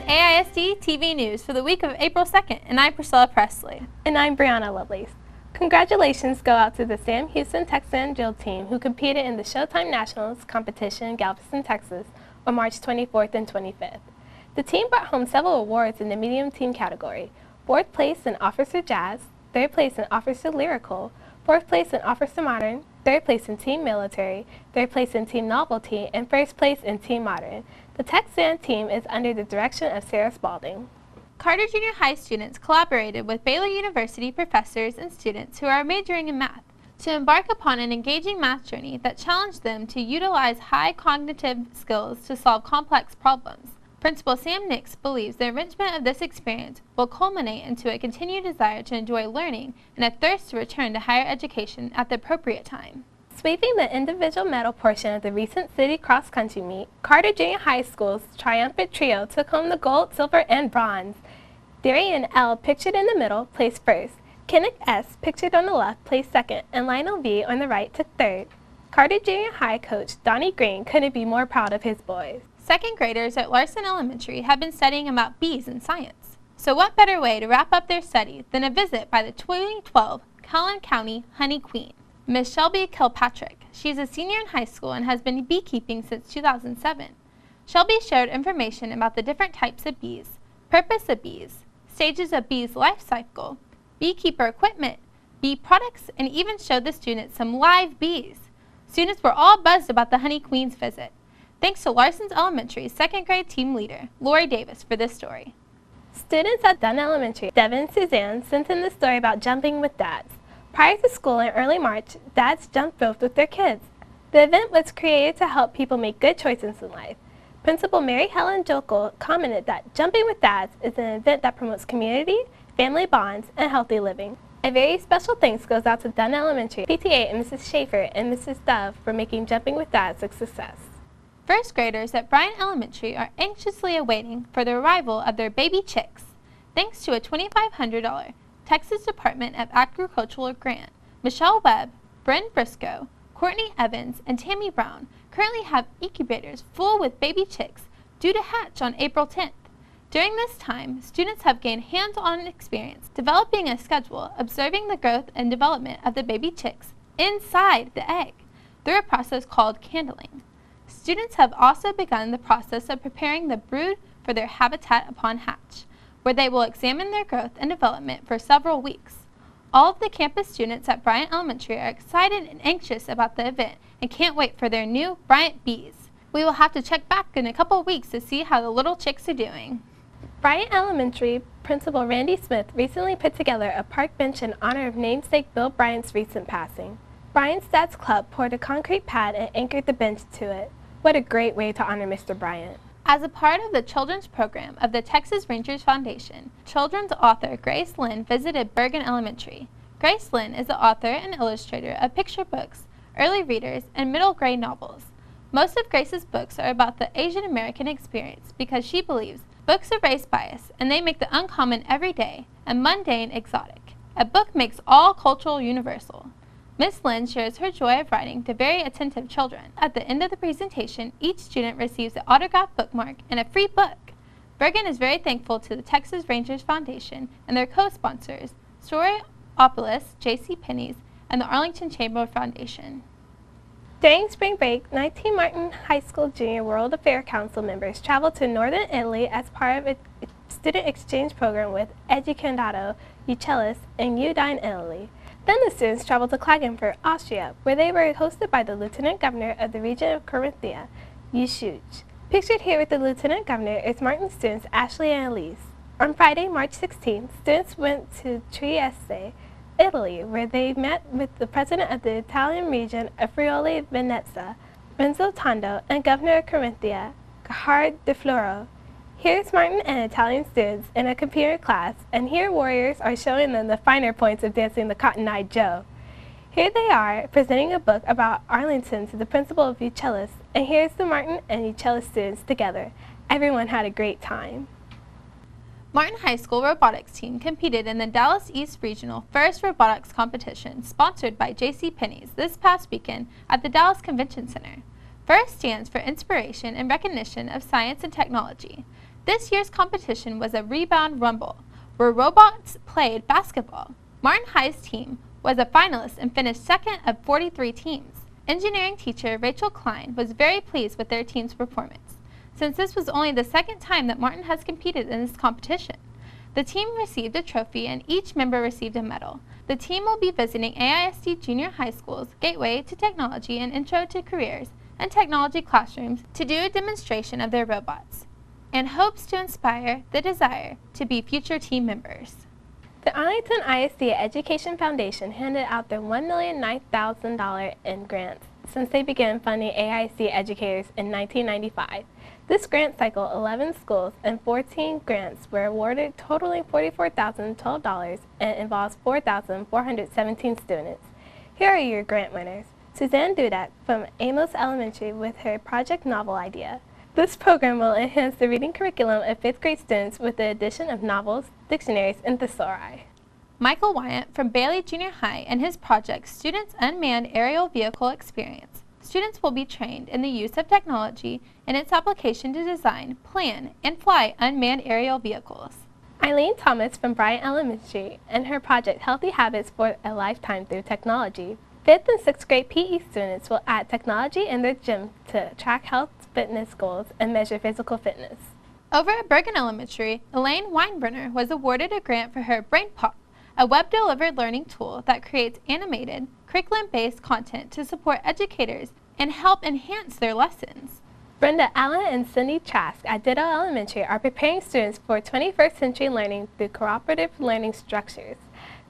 AISD-TV News for the week of April 2nd, and I'm Priscilla Presley. And I'm Brianna Lovelace. Congratulations go out to the Sam Houston Tex-Annes drill team who competed in the Showtime Nationals competition in Galveston, Texas on March 24th and 25th. The team brought home several awards in the medium team category: 4th place in Officer Jazz, 3rd place in Officer Lyrical, 4th place in Officer Modern, 3rd place in Team Military, 3rd place in Team Novelty, and 1st place in Team Modern. The Tex-Annes team is under the direction of Sarah Spalding. Carter Junior High students collaborated with Baylor University professors and students who are majoring in math to embark upon an engaging math journey that challenged them to utilize high cognitive skills to solve complex problems. Principal Sam Nix believes the enrichment of this experience will culminate into a continued desire to enjoy learning and a thirst to return to higher education at the appropriate time. Sweeping the individual medal portion of the recent city cross-country meet, Carter Junior High School's triumphant trio took home the gold, silver, and bronze. Darian L., pictured in the middle, placed first. Kenneth S., pictured on the left, placed second, and Lionel V. on the right took third. Carter Junior High coach Donnie Green couldn't be more proud of his boys. Second graders at Larson Elementary have been studying about bees in science. So what better way to wrap up their study than a visit by the 2012 Calhoun County Honey Queen, Miss Shelby Kilpatrick. She's a senior in high school and has been beekeeping since 2007. Shelby shared information about the different types of bees, purpose of bees, stages of bees' life cycle, beekeeper equipment, bee products, and even showed the students some live bees. Students were all buzzed about the Honey Queen's visit. Thanks to Larson's Elementary's second grade team leader, Lori Davis, for this story. Students at Dunn Elementary, Devin and Suzanne, sent in the story about jumping with dads. Prior to school in early March, dads jumped ropes with their kids. The event was created to help people make good choices in life. Principal Mary Helen Jokel commented that jumping with dads is an event that promotes community, family bonds, and healthy living. A very special thanks goes out to Dunn Elementary, PTA, and Mrs. Schaefer and Mrs. Dove for making jumping with dads a success. First graders at Bryant Elementary are anxiously awaiting for the arrival of their baby chicks. Thanks to a $2,500 Texas Department of Agricultural grant, Michelle Webb, Bryn Briscoe, Courtney Evans, and Tammy Brown currently have incubators full with baby chicks due to hatch on April 10th. During this time, students have gained hands-on experience developing a schedule, observing the growth and development of the baby chicks inside the egg through a process called candling. Students have also begun the process of preparing the brood for their habitat upon hatch, where they will examine their growth and development for several weeks. All of the campus students at Bryant Elementary are excited and anxious about the event and can't wait for their new Bryant bees. We will have to check back in a couple weeks to see how the little chicks are doing. Bryant Elementary Principal Randy Smith recently put together a park bench in honor of namesake Bill Bryant's recent passing. Bryant's Dad's Club poured a concrete pad and anchored the bench to it. What a great way to honor Mr. Bryant. As a part of the children's program of the Texas Rangers Foundation, children's author Grace Lynn visited Burgin Elementary. Grace Lynn is the author and illustrator of picture books, early readers, and middle grade novels. Most of Grace's books are about the Asian American experience because she believes books are race bias and they make the uncommon everyday and mundane exotic. A book makes all cultural universal. Miss Lynn shares her joy of writing to very attentive children. At the end of the presentation, each student receives an autographed bookmark and a free book. Burgin is very thankful to the Texas Rangers Foundation and their co-sponsors, Storyopolis, JCPenney's, and the Arlington Chamber Foundation. During spring break, 19 Martin High School Junior World Affair Council members traveled to northern Italy as part of a student exchange program with Educandato, UCellis, and Udine, Italy. Then the students traveled to Klagenfurt, Austria, where they were hosted by the Lieutenant Governor of the region of Carinthia, Yushuch. Pictured here with the Lieutenant Governor is Martin students Ashley and Elise. On Friday, March 16th, students went to Trieste, Italy, where they met with the President of the Italian region of Friuli Venezia, Renzo Tondo, and Governor of Carinthia, Gerhard de Floro. Here's Martin and Italian students in a computer class, and here warriors are showing them the finer points of dancing the Cotton-Eye Joe. Here they are, presenting a book about Arlington to the principal of UCellis, and here's the Martin and UCellis students together. Everyone had a great time. Martin High School Robotics Team competed in the Dallas East Regional First Robotics Competition sponsored by JCPenney's this past weekend at the Dallas Convention Center. FIRST stands for Inspiration and Recognition of Science and Technology. This year's competition was a rebound rumble, where robots played basketball. Martin High's team was a finalist and finished second of 43 teams. Engineering teacher Rachel Klein was very pleased with their team's performance, since this was only the second time that Martin has competed in this competition. The team received a trophy and each member received a medal. The team will be visiting AISD Junior High School's Gateway to Technology and Intro to Careers and Technology classrooms to do a demonstration of their robots, and hopes to inspire the desire to be future team members. The Arlington ISD Education Foundation handed out their $1,009,000 in grants since they began funding AISD educators in 1995. This grant cycle, 11 schools and 14 grants were awarded, totaling $44,012 and involves 4,417 students. Here are your grant winners. Suzanne Dudak from Amos Elementary with her project novel idea. This program will enhance the reading curriculum of 5th grade students with the addition of novels, dictionaries, and thesauri. Michael Wyatt from Baylor Junior High and his project, Students Unmanned Aerial Vehicle Experience. Students will be trained in the use of technology and its application to design, plan, and fly unmanned aerial vehicles. Eileen Thomas from Bryant Elementary and her project, Healthy Habits for a Lifetime Through Technology. 5th and 6th grade PE students will add technology in their gym to track health, fitness goals, and measure physical fitness. Over at Burgin Elementary, Elaine Weinbrenner was awarded a grant for her Brain Pop, a web-delivered learning tool that creates animated, curriculum-based content to support educators and help enhance their lessons. Brenda Allen and Cindy Trask at Ditto Elementary are preparing students for 21st century learning through cooperative learning structures.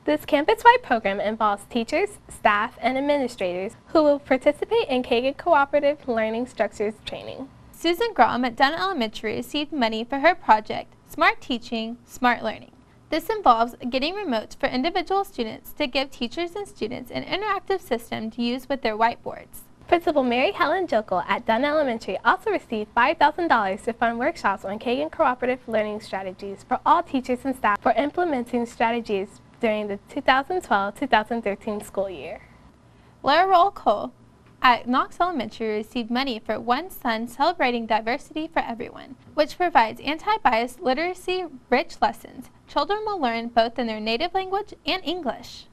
This campus-wide program involves teachers, staff, and administrators who will participate in Kagan Cooperative Learning Structures training. Susan Grom at Dunn Elementary received money for her project, Smart Teaching, Smart Learning. This involves getting remotes for individual students to give teachers and students an interactive system to use with their whiteboards. Principal Mary Helen Jokel at Dunn Elementary also received $5,000 to fund workshops on Kagan Cooperative Learning Strategies for all teachers and staff for implementing strategies during the 2012-2013 school year. Lara Roll Cole at Knox Elementary received money for One Sun Celebrating Diversity for Everyone, which provides anti-bias literacy-rich lessons. Children will learn both in their native language and English.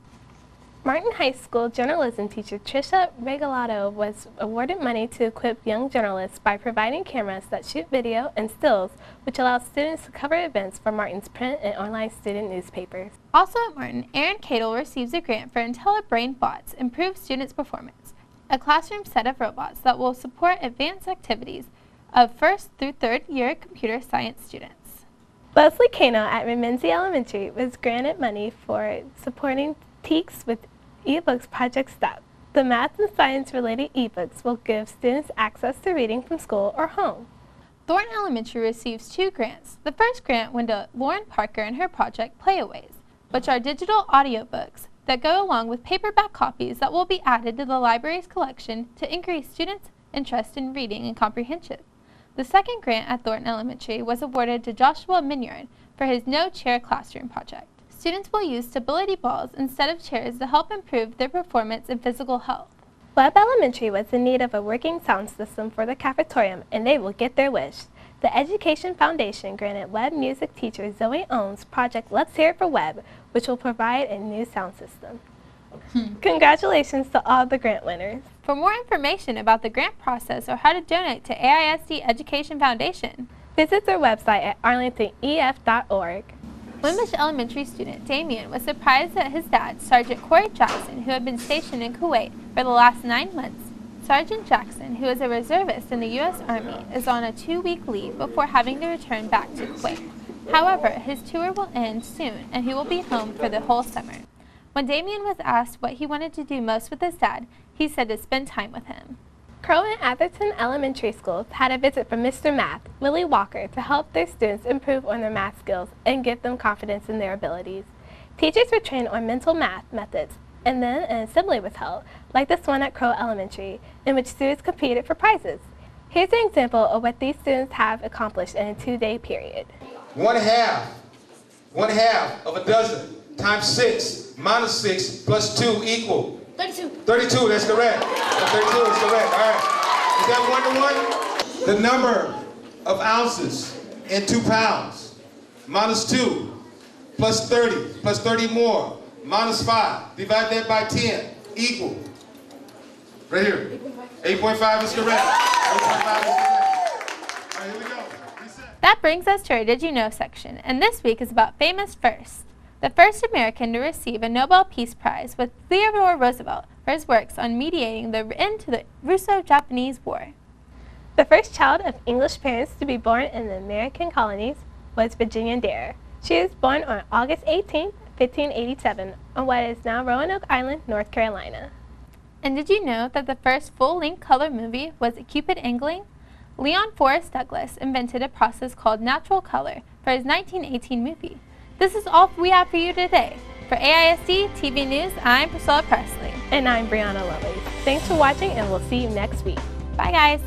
Martin High School journalism teacher Trisha Regalado was awarded money to equip young journalists by providing cameras that shoot video and stills, which allows students to cover events for Martin's print and online student newspapers. Also at Martin, Erin Cadle receives a grant for IntelliBrain Bots, Improve Students' Performance, a classroom set of robots that will support advanced activities of 1st through 3rd year computer science students. Leslie Kano at Remenzi Elementary was granted money for supporting TEKS with eBooks Project STEP. The math and science related eBooks will give students access to reading from school or home. Thornton Elementary receives 2 grants. The first grant went to Lauren Parker and her project Playaways, which are digital audiobooks that go along with paperback copies that will be added to the library's collection to increase students' interest in reading and comprehension. The second grant at Thornton Elementary was awarded to Joshua Minyard for his No Chair Classroom project. Students will use stability balls instead of chairs to help improve their performance and physical health. Webb Elementary was in need of a working sound system for the cafetorium, and they will get their wish. The Education Foundation granted Webb music teacher Zoe Ohms project Let's Hear It for Webb, which will provide a new sound system. Congratulations to all the grant winners. For more information about the grant process or how to donate to AISD Education Foundation, visit their website at arlingtonef.org. Wimbish Elementary student Damien was surprised that his dad, Sergeant Corey Jackson, who had been stationed in Kuwait for the last 9 months. Sergeant Jackson, who is a reservist in the U.S. Army, is on a 2-week leave before having to return back to Kuwait. However, his tour will end soon and he will be home for the whole summer. When Damien was asked what he wanted to do most with his dad, he said to spend time with him. Crow and Atherton Elementary Schools had a visit from Mr. Math, Willie Walker, to help their students improve on their math skills and give them confidence in their abilities. Teachers were trained on mental math methods, and then an assembly was held, like this one at Crow Elementary, in which students competed for prizes. Here's an example of what these students have accomplished in a 2-day period. 1/2 of a dozen times 6 minus 6 plus 2 equal 32. 32, that's correct. 32 is correct. All right. Is that 1 to 1? The number of ounces in 2 pounds. Minus 2 plus 30 plus 30 more. Minus 5. Divide that by 10. Equal. Right here. 8.5 is correct. 8.5 is correct. All right, here we go. Reset. That brings us to our Did You Know section, and this week is about famous firsts. The first American to receive a Nobel Peace Prize was Theodore Roosevelt for his works on mediating the end to the Russo-Japanese War. The first child of English parents to be born in the American colonies was Virginia Dare. She was born on August 18, 1587, on what is now Roanoke Island, North Carolina. And did you know that the first full-length color movie was Cupid Angling? Leon Forrest Douglas invented a process called natural color for his 1918 movie. This is all we have for you today. For AISD-TV News, I'm Priscilla Presley. And I'm Brianna Lovelace. Thanks for watching, and we'll see you next week. Bye, guys.